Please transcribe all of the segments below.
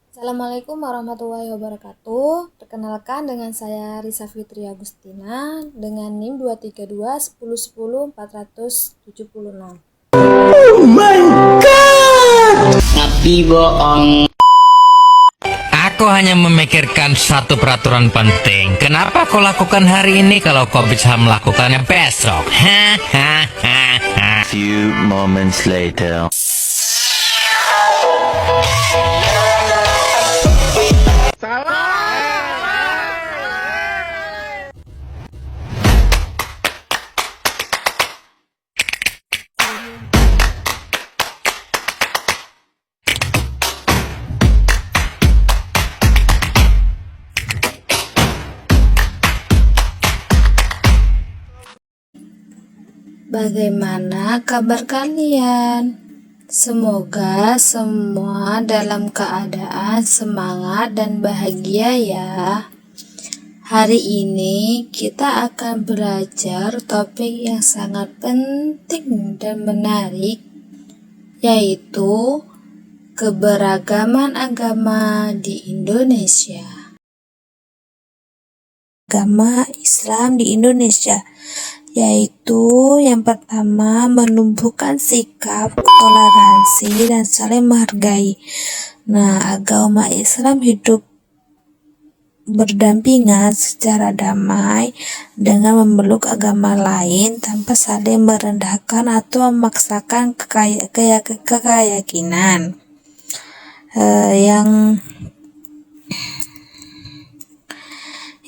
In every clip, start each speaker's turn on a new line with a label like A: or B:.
A: Assalamualaikum warahmatullahi wabarakatuh. Perkenalkan dengan saya Risa Fitri Agustina dengan NIM 232 1010 476.
B: Oh my god.
C: Tapi bohong.
D: Aku hanya memikirkan satu peraturan penting. Kenapa kau lakukan hari ini kalau kau bisa melakukannya besok?
B: Few moments later.
A: Bagaimana kabar kalian? Semoga semua dalam keadaan semangat dan bahagia ya. Hari ini kita akan belajar topik yang sangat penting dan menarik, yaitu keberagaman agama di Indonesia. Agama Islam di Indonesia, yaitu yang pertama menumbuhkan sikap toleransi dan saling menghargai. Nah, agama Islam hidup berdampingan secara damai dengan memeluk agama lain tanpa saling merendahkan atau memaksakan keyakinan.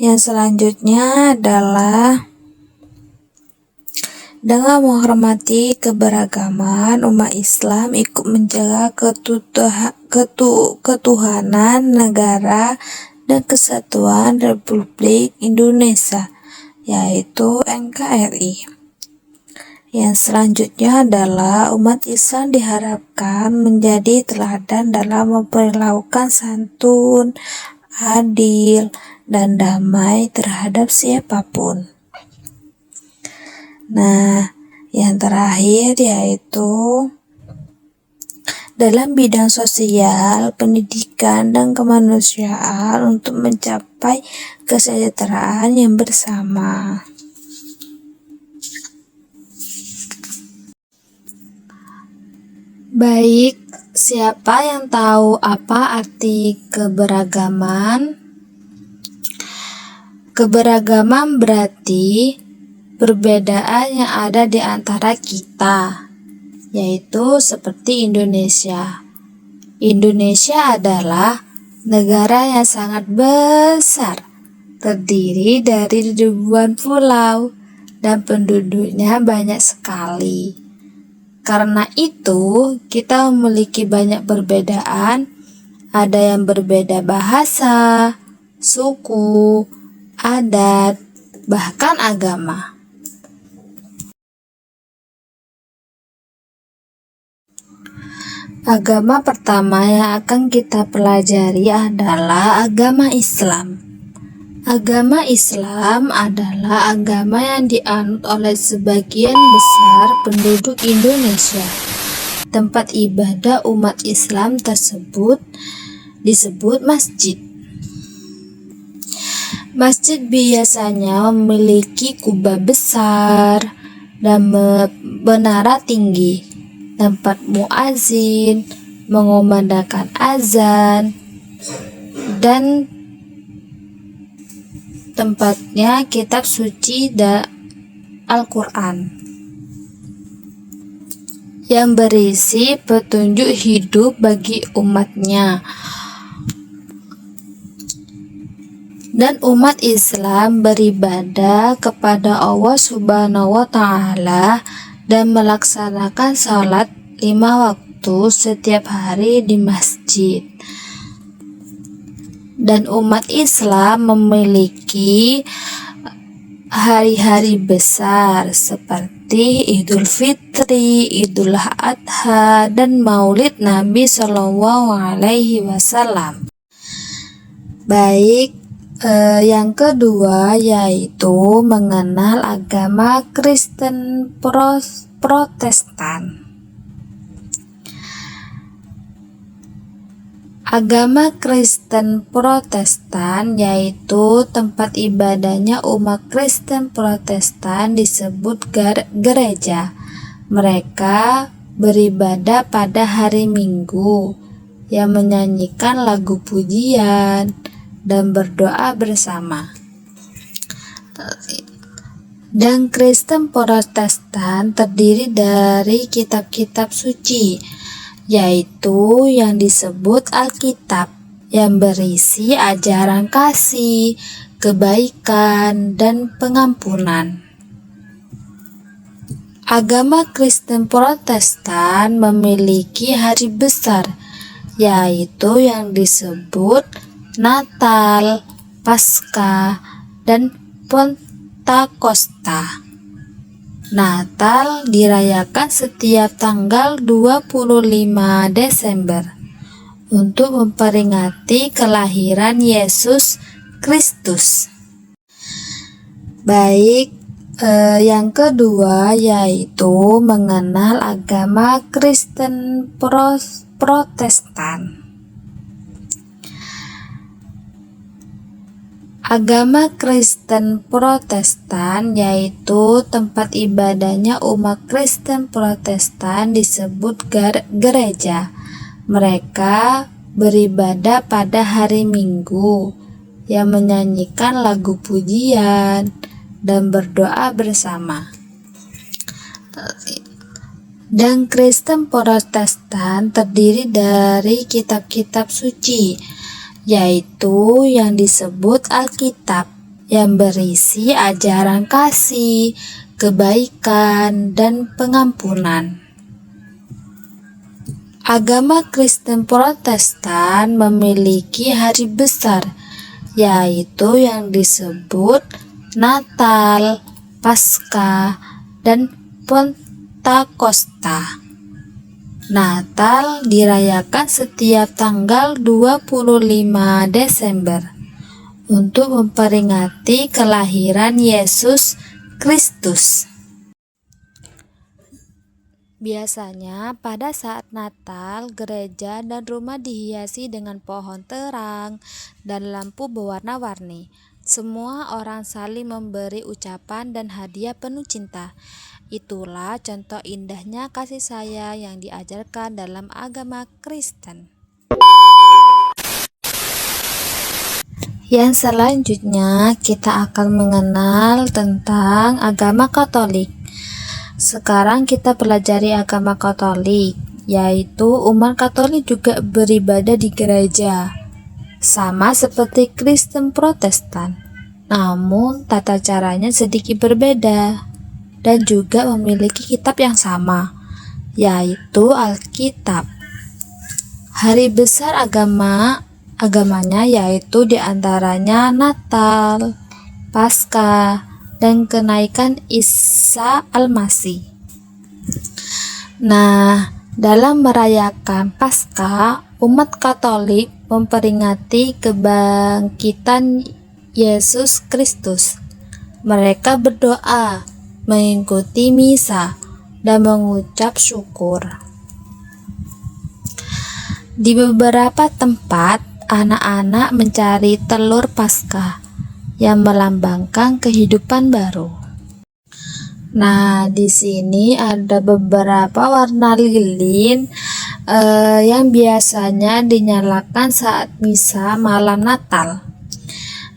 A: Yang selanjutnya adalah dengan menghormati keberagaman, umat Islam ikut menjaga ketuhanan negara dan kesatuan Republik Indonesia, yaitu NKRI. Yang selanjutnya adalah umat Islam diharapkan menjadi teladan dalam memperlakukan santun, adil, dan damai terhadap siapapun. Nah, yang terakhir yaitu dalam bidang sosial, pendidikan, dan kemanusiaan untuk mencapai kesejahteraan yang bersama. Baik, siapa yang tahu apa arti keberagaman? Keberagaman berarti perbedaan yang ada di antara kita, yaitu seperti Indonesia. Indonesia adalah negara yang sangat besar, terdiri dari ribuan pulau dan penduduknya banyak sekali. Karena itu, kita memiliki banyak perbedaan. Ada yang berbeda bahasa, suku, adat, bahkan agama. Agama pertama yang akan kita pelajari adalah agama Islam. Agama Islam adalah agama yang dianut oleh sebagian besar penduduk Indonesia. Tempat ibadah umat Islam tersebut disebut masjid. Masjid biasanya memiliki kubah besar dan menara tinggi, tempat muazin mengumandangkan azan, dan tempatnya kitab suci dan Al-Quran yang berisi petunjuk hidup bagi umatnya. Dan umat Islam beribadah kepada Allah Subhanahu wa Ta'ala dan melaksanakan salat 5 waktu setiap hari di masjid. Dan umat Islam memiliki hari-hari besar seperti Idul Fitri, Idul Adha, dan Maulid Nabi Shallallahu Alaihi Wasallam. Baik, yang kedua yaitu mengenal agama Kristen Protestan. Agama Kristen Protestan, yaitu tempat ibadahnya umat Kristen Protestan, disebut gereja. Mereka beribadah pada hari Minggu, yang menyanyikan lagu pujian dan berdoa bersama. Dan Kristen Protestan terdiri dari kitab-kitab suci, yaitu yang disebut Alkitab, yang berisi ajaran kasih, kebaikan, dan pengampunan. Agama Kristen Protestan memiliki hari besar, yaitu yang disebut Natal, Paskah, dan Pentakosta. Natal dirayakan setiap tanggal 25 Desember untuk memperingati kelahiran Yesus Kristus. Baik, yang kedua yaitu mengenal agama Kristen Protestan. Agama Kristen Protestan, yaitu tempat ibadahnya umat Kristen Protestan, disebut gereja. Mereka beribadah pada hari Minggu, yang menyanyikan lagu pujian dan berdoa bersama. Dan Kristen Protestan terdiri dari kitab-kitab suci, yaitu yang disebut Alkitab, yang berisi ajaran kasih, kebaikan, dan pengampunan. Agama Kristen Protestan memiliki hari besar, yaitu yang disebut Natal, Paskah, dan Pentakosta. Natal dirayakan setiap tanggal 25 Desember untuk memperingati kelahiran Yesus Kristus. Biasanya pada saat Natal, gereja dan rumah dihiasi dengan pohon terang dan lampu berwarna-warni. Semua orang saling memberi ucapan dan hadiah penuh cinta. Itulah contoh indahnya kasih sayang yang diajarkan dalam agama Kristen. Yang selanjutnya kita akan mengenal tentang agama Katolik. Sekarang kita pelajari agama Katolik, yaitu umat Katolik juga beribadah di gereja, sama seperti Kristen Protestan. Namun tata caranya sedikit berbeda dan juga memiliki kitab yang sama, yaitu Alkitab. Hari besar agamanya yaitu diantaranya Natal, Paskah, dan kenaikan Isa Al-Masih. Nah, dalam merayakan Paskah, umat Katolik memperingati kebangkitan Yesus Kristus. Mereka berdoa, mengikuti misa, dan mengucap syukur. Di beberapa tempat, anak-anak mencari telur Paskah yang melambangkan kehidupan baru. Nah, di sini ada beberapa warna lilin yang biasanya dinyalakan saat misa malam Natal,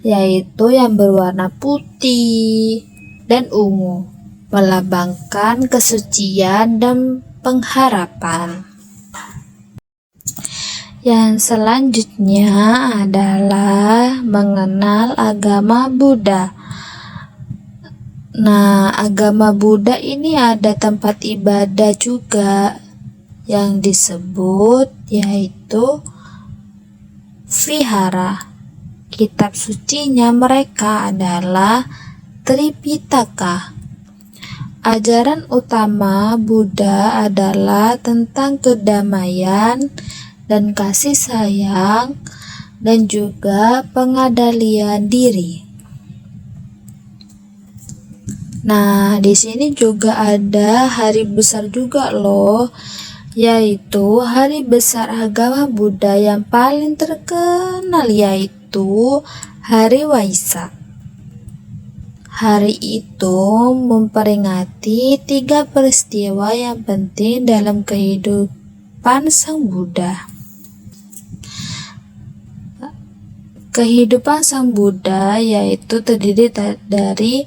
A: yaitu yang berwarna putih dan ungu, melambangkan kesucian dan pengharapan. Yang selanjutnya adalah mengenal agama Buddha. Nah, agama Buddha ini ada tempat ibadah juga yang disebut yaitu vihara. Kitab sucinya mereka adalah Tripitaka. Ajaran utama Buddha adalah tentang kedamaian dan kasih sayang dan juga pengendalian diri. Nah, di sini juga ada hari besar juga loh, yaitu hari besar agama Buddha yang paling terkenal, yaitu Hari Waisak. Hari itu memperingati 3 peristiwa yang penting dalam kehidupan Sang Buddha. Kehidupan Sang Buddha yaitu terdiri dari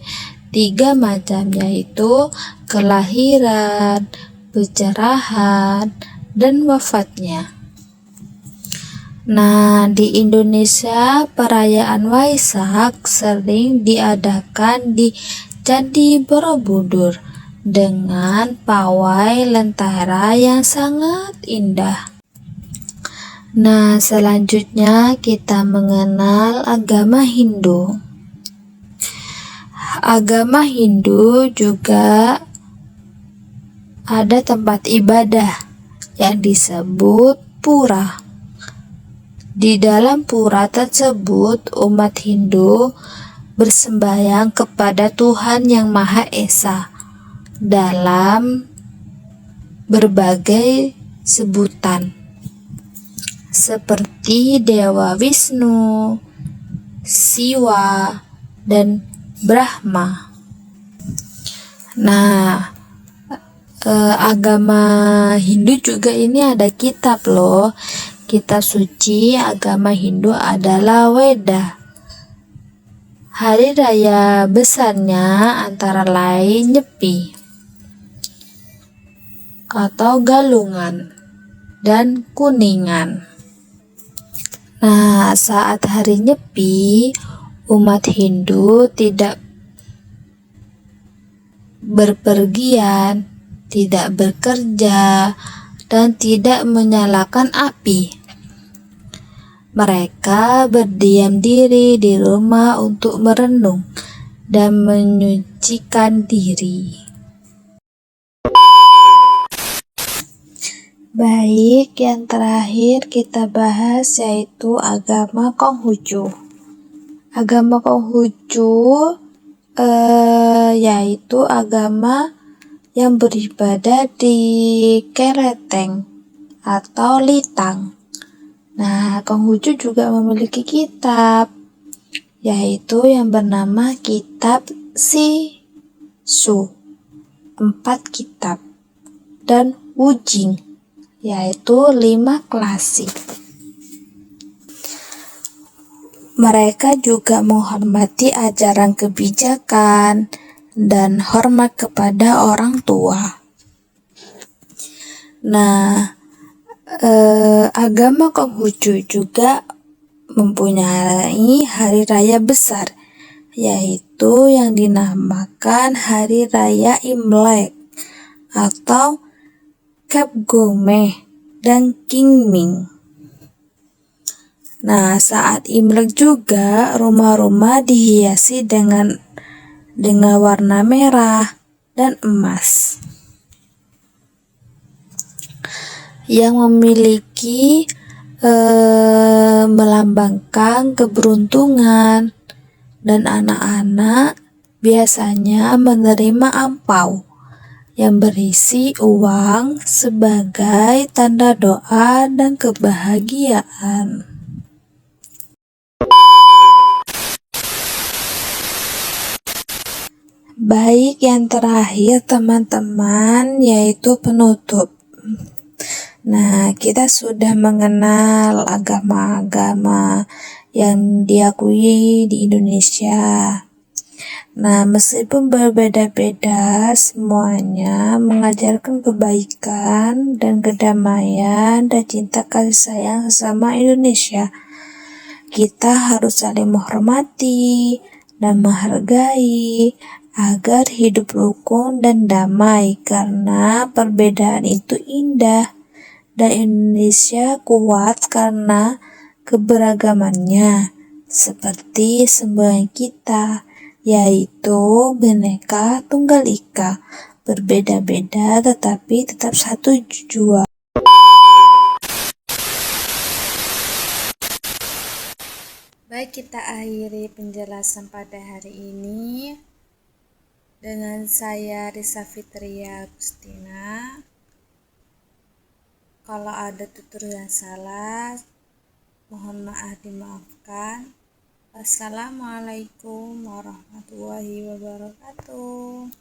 A: 3 macam, yaitu kelahiran, pencerahan, dan wafatnya. Nah, di Indonesia perayaan Waisak sering diadakan di Candi Borobudur dengan pawai lentera yang sangat indah. Nah, selanjutnya kita mengenal agama Hindu. Agama Hindu juga ada tempat ibadah yang disebut pura. Di dalam pura tersebut, umat Hindu bersembahyang kepada Tuhan Yang Maha Esa dalam berbagai sebutan, seperti Dewa Wisnu, Siwa, dan Brahma. Nah, agama Hindu juga ini ada kitab loh. Kitab suci agama Hindu adalah Weda. Hari raya besarnya antara lain Nyepi atau Galungan dan Kuningan. Nah, saat hari Nyepi, umat Hindu tidak berpergian, tidak bekerja, dan tidak menyalakan api. Mereka berdiam diri di rumah untuk merenung dan menyucikan diri. Baik, yang terakhir kita bahas yaitu agama Konghucu. Agama Konghucu yaitu agama yang beribadah di Kereteng atau Litang. Nah, Konghucu juga memiliki kitab, yaitu yang bernama Kitab Sisu, 4 kitab, dan Wujing, yaitu 5 klasik. Mereka juga menghormati ajaran kebijakan dan hormat kepada orang tua. Nah, agama Konghucu juga mempunyai hari raya besar, yaitu yang dinamakan Hari Raya Imlek atau Cap Gomeh dan Qingming. Nah, saat Imlek juga rumah-rumah dihiasi dengan warna merah dan emas yang memiliki melambangkan keberuntungan, dan anak-anak biasanya menerima angpau yang berisi uang sebagai tanda doa dan kebahagiaan. Baik, yang terakhir teman-teman yaitu penutup. Nah, kita sudah mengenal agama-agama yang diakui di Indonesia. Nah, meskipun berbeda-beda, semuanya mengajarkan kebaikan dan kedamaian dan cinta kasih sayang sesama Indonesia. Kita harus saling menghormati dan menghargai agar hidup rukun dan damai, karena perbedaan itu indah dan Indonesia kuat karena keberagamannya, seperti semboyan kita, yaitu Bhinneka Tunggal Ika, berbeda-beda tetapi tetap satu jua. Baik, kita akhiri penjelasan pada hari ini dengan saya Risa Fitria Agustina. Kalau ada tutur yang salah, mohon maaf dimaafkan. Wassalamualaikum warahmatullahi wabarakatuh.